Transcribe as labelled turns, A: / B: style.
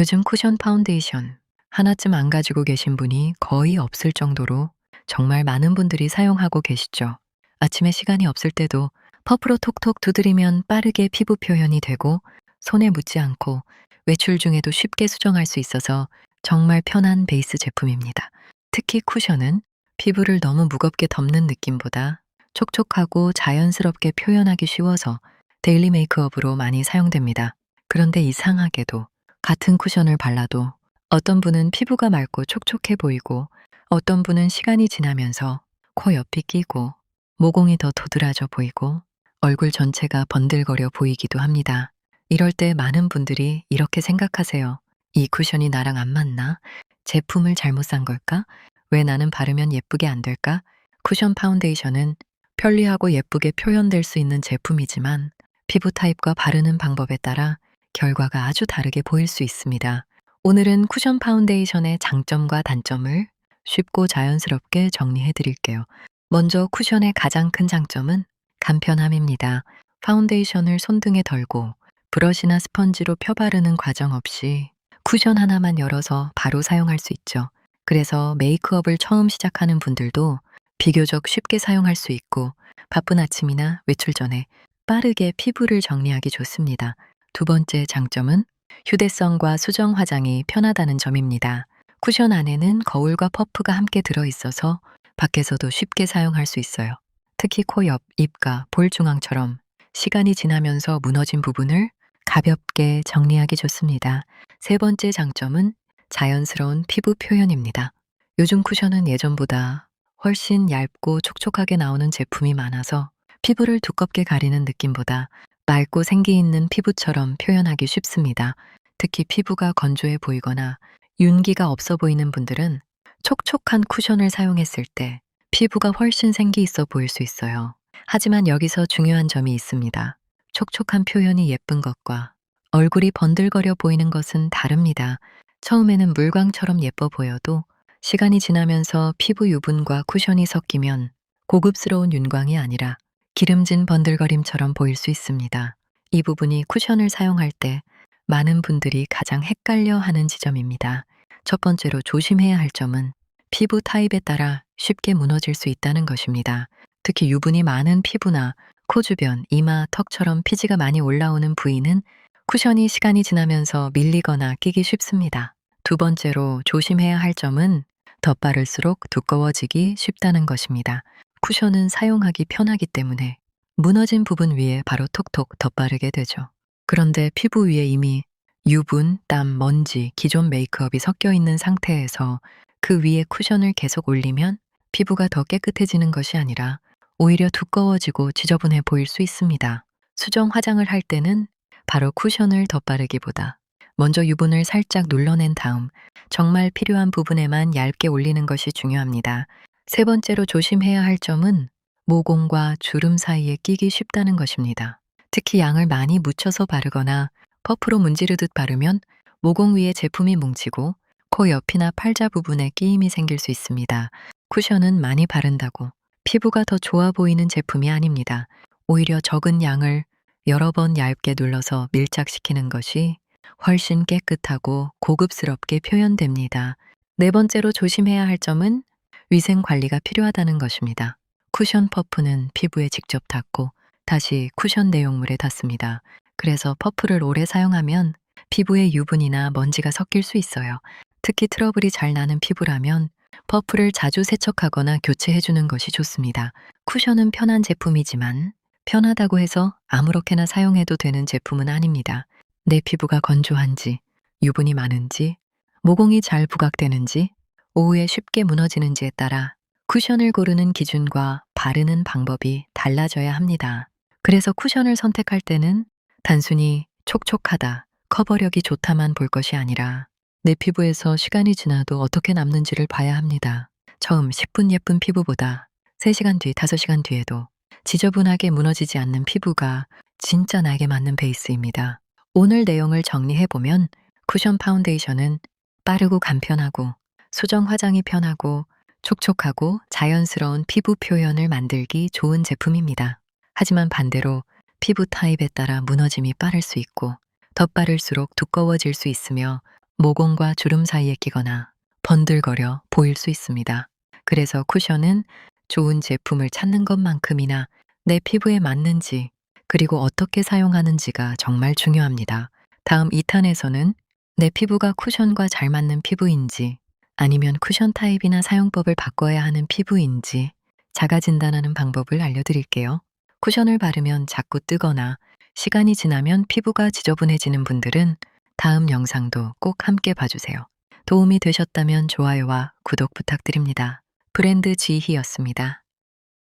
A: 요즘 쿠션 파운데이션 하나쯤 안 가지고 계신 분이 거의 없을 정도로 정말 많은 분들이 사용하고 계시죠. 아침에 시간이 없을 때도 퍼프로 톡톡 두드리면 빠르게 피부 표현이 되고 손에 묻지 않고 외출 중에도 쉽게 수정할 수 있어서 정말 편한 베이스 제품입니다. 특히 쿠션은 피부를 너무 무겁게 덮는 느낌보다 촉촉하고 자연스럽게 표현하기 쉬워서 데일리 메이크업으로 많이 사용됩니다. 그런데 이상하게도 같은 쿠션을 발라도 어떤 분은 피부가 맑고 촉촉해 보이고 어떤 분은 시간이 지나면서 코 옆이 끼고 모공이 더 도드라져 보이고 얼굴 전체가 번들거려 보이기도 합니다. 이럴 때 많은 분들이 이렇게 생각하세요. 이 쿠션이 나랑 안 맞나? 제품을 잘못 산 걸까? 왜 나는 바르면 예쁘게 안 될까? 쿠션 파운데이션은 편리하고 예쁘게 표현될 수 있는 제품이지만 피부 타입과 바르는 방법에 따라 결과가 아주 다르게 보일 수 있습니다. 오늘은 쿠션 파운데이션의 장점과 단점을 쉽고 자연스럽게 정리해 드릴게요. 먼저 쿠션의 가장 큰 장점은 간편함입니다. 파운데이션을 손등에 덜고 브러시나 스펀지로 펴바르는 과정 없이 쿠션 하나만 열어서 바로 사용할 수 있죠. 그래서 메이크업을 처음 시작하는 분들도 비교적 쉽게 사용할 수 있고 바쁜 아침이나 외출 전에 빠르게 피부를 정리하기 좋습니다. 두 번째 장점은 휴대성과 수정 화장이 편하다는 점입니다. 쿠션 안에는 거울과 퍼프가 함께 들어있어서 밖에서도 쉽게 사용할 수 있어요. 특히 코 옆, 입가, 볼 중앙처럼 시간이 지나면서 무너진 부분을 가볍게 정리하기 좋습니다. 세 번째 장점은 자연스러운 피부 표현입니다. 요즘 쿠션은 예전보다 훨씬 얇고 촉촉하게 나오는 제품이 많아서 피부를 두껍게 가리는 느낌보다 맑고 생기 있는 피부처럼 표현하기 쉽습니다. 특히 피부가 건조해 보이거나 윤기가 없어 보이는 분들은 촉촉한 쿠션을 사용했을 때 피부가 훨씬 생기 있어 보일 수 있어요. 하지만 여기서 중요한 점이 있습니다. 촉촉한 표현이 예쁜 것과 얼굴이 번들거려 보이는 것은 다릅니다. 처음에는 물광처럼 예뻐 보여도 시간이 지나면서 피부 유분과 쿠션이 섞이면 고급스러운 윤광이 아니라 기름진 번들거림처럼 보일 수 있습니다. 이 부분이 쿠션을 사용할 때 많은 분들이 가장 헷갈려 하는 지점입니다. 첫 번째로 조심해야 할 점은 피부 타입에 따라 쉽게 무너질 수 있다는 것입니다. 특히 유분이 많은 피부나 코 주변, 이마, 턱처럼 피지가 많이 올라오는 부위는 쿠션이 시간이 지나면서 밀리거나 끼기 쉽습니다. 두 번째로 조심해야 할 점은 덧바를수록 두꺼워지기 쉽다는 것입니다. 쿠션은 사용하기 편하기 때문에 무너진 부분 위에 바로 톡톡 덧바르게 되죠. 그런데 피부 위에 이미 유분, 땀, 먼지, 기존 메이크업이 섞여 있는 상태에서 그 위에 쿠션을 계속 올리면 피부가 더 깨끗해지는 것이 아니라 오히려 두꺼워지고 지저분해 보일 수 있습니다. 수정 화장을 할 때는 바로 쿠션을 덧바르기보다 먼저 유분을 살짝 눌러낸 다음 정말 필요한 부분에만 얇게 올리는 것이 중요합니다. 세 번째로 조심해야 할 점은 모공과 주름 사이에 끼기 쉽다는 것입니다. 특히 양을 많이 묻혀서 바르거나 퍼프로 문지르듯 바르면 모공 위에 제품이 뭉치고 코 옆이나 팔자 부분에 끼임이 생길 수 있습니다. 쿠션은 많이 바른다고 피부가 더 좋아 보이는 제품이 아닙니다. 오히려 적은 양을 여러 번 얇게 눌러서 밀착시키는 것이 훨씬 깨끗하고 고급스럽게 표현됩니다. 네 번째로 조심해야 할 점은 위생 관리가 필요하다는 것입니다. 쿠션 퍼프는 피부에 직접 닿고 다시 쿠션 내용물에 닿습니다. 그래서 퍼프를 오래 사용하면 피부에 유분이나 먼지가 섞일 수 있어요. 특히 트러블이 잘 나는 피부라면 퍼프를 자주 세척하거나 교체해주는 것이 좋습니다. 쿠션은 편한 제품이지만 편하다고 해서 아무렇게나 사용해도 되는 제품은 아닙니다. 내 피부가 건조한지, 유분이 많은지, 모공이 잘 부각되는지, 오후에 쉽게 무너지는지에 따라 쿠션을 고르는 기준과 바르는 방법이 달라져야 합니다. 그래서 쿠션을 선택할 때는 단순히 촉촉하다, 커버력이 좋다만 볼 것이 아니라 내 피부에서 시간이 지나도 어떻게 남는지를 봐야 합니다. 처음 10분 예쁜 피부보다 3시간 뒤, 5시간 뒤에도 지저분하게 무너지지 않는 피부가 진짜 나에게 맞는 베이스입니다. 오늘 내용을 정리해보면 쿠션 파운데이션은 빠르고 간편하고 수정 화장이 편하고 촉촉하고 자연스러운 피부 표현을 만들기 좋은 제품입니다. 하지만 반대로 피부 타입에 따라 무너짐이 빠를 수 있고 덧바를수록 두꺼워질 수 있으며 모공과 주름 사이에 끼거나 번들거려 보일 수 있습니다. 그래서 쿠션은 좋은 제품을 찾는 것만큼이나 내 피부에 맞는지 그리고 어떻게 사용하는지가 정말 중요합니다. 다음 2탄에서는 내 피부가 쿠션과 잘 맞는 피부인지 아니면 쿠션 타입이나 사용법을 바꿔야 하는 피부인지 자가 진단하는 방법을 알려드릴게요. 쿠션을 바르면 자꾸 뜨거나 시간이 지나면 피부가 지저분해지는 분들은 다음 영상도 꼭 함께 봐주세요. 도움이 되셨다면 좋아요와 구독 부탁드립니다. 브랜드 지희였습니다.